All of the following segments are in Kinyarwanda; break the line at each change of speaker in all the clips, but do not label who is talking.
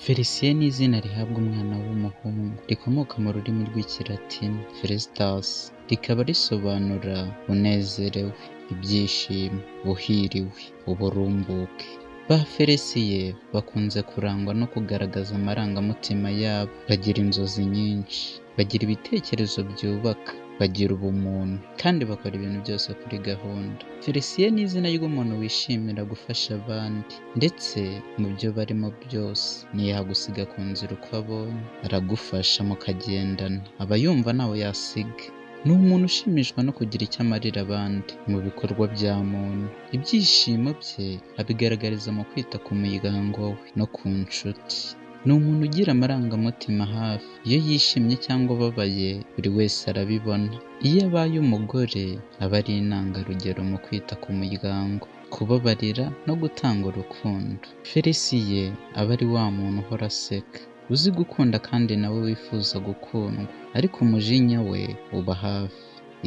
Felicien ni izina rihabwa umwana w'umuhungu rikomoka mu rurimi rw'ikilatini Felicitas, rikaba risobanura unezerewe, ibyishimo, buhiriwe, uburumbuke. Ba Felicien bakunze kurangwa no kugaragaza amarangamutima yabo, bagira inzozi nyinshi, bagira ibitekerezo byubaka, bagira ubumuntu kandi bakora ibintu byose kuri gahunda. Felicien ni izina ry'umuntu wishimira gufasha abandi, ndetse mu byo barimo byose ntiyagusiga ku nzira uko abonye, aragufasha mukagendana, aba yumva nawe yasiga. Ni umuntu ushimishwa no kugira icyo amarira abandi mu bikorwa bya muntu. Ibyishimo bye abigaragariza mu kwita ku muryango we no ku nshuti. Ni umuntu ugira amarangamutima hafi, iyo yishimye cyangwa ababaye buri wese arabibona. Iyo abaye umugore aba ari intangarugero mu kwita ku muryango, kubabarira no gutanga urukundo. Felicien aba ari wa muntu uhora aseka, uzi gukunda kandi nawe wifuza gukundwa, ariko umujinya we uba hafi.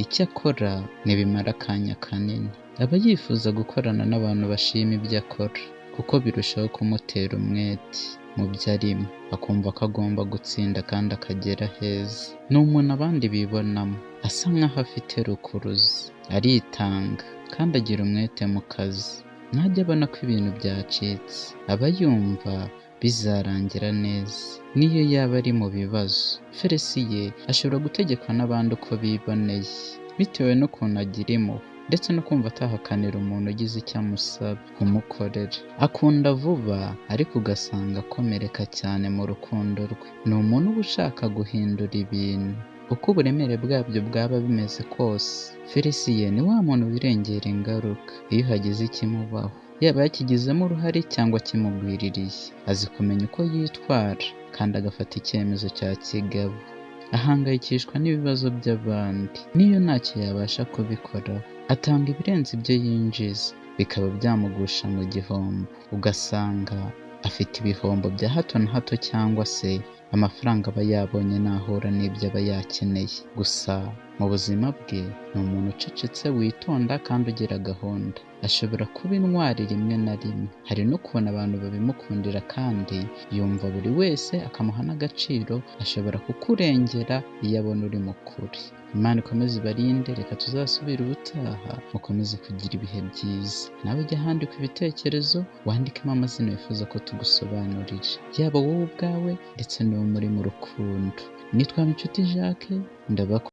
Icyo akora ntibimara akanya kanini, aba yifuza gukorana n'abantu bashima ibyo akora, kuko birushaho kumutera umwete mu byo arimo, akumva ko agomba gutsinda kandi akagera heza. Ni umuntu abandi bibonamo, asa nk'aho afite rukuruzi, aritanga kandi agira umwete mu kazi. Ntajya abona ko ibintu byacitse, aba yumva bizarangira neza niyo yaba ari mu bibazo. Felicien ashobora gutegekwa n'abandi uko biboneye, bitewe n'ukuntu agira impuhwe, ndetse no kumva atahakanira umuntu ugize icyo amusaba kumukorera. Akunda vuba ariko ugasanga akomereka cyane mu rukundo rwe. Ni umuntu uba ushaka guhindura ibintu uko uburemere bwabyo bwaba bimeze kose. Felicien ni wa muntu wirengera ingaruka iyo hagize ikimubaho, yaba yakigizemo uruhare cyangwa kimugwiririye. Azi kumenya uko yitwara kandi agafata icyemezo cya kigabo. Ahangayikishwa n'ibibazo by'abandi n'iyo ntacyo yabasha kubikoraho. Atanga ibirenze ibyo yinjiza, bikaba byamugusha mu gihombo. Ugasanga afite ibihombo bya hato na hato, cyangwa se amafaranga aba yabonye ntahura n'ibyo aba yakeneye. Gusa mu buzima bwe ni umuntu ucecetse, witonda kandi ugira gahunda. Ashobora kuba intwari rimwe na rimwe, hari n'ukuntu abantu babimukundira kandi yumva buri wese akamuha n'agaciro. Ashobora kukurengera iyo abona uri mukuri. Imana ikomeze ibarinde, reka tuzasubire ubutaha. Mukomeze kugira ibihe byiza. Nawe jya handika ibitekerezo, wandikemo amazina wifuza ko tugusobanurira, yaba wowe ubwawe ndetse n'uwo muri mu rukundo. Nitwa Inshuti Jacques, ndabakunda.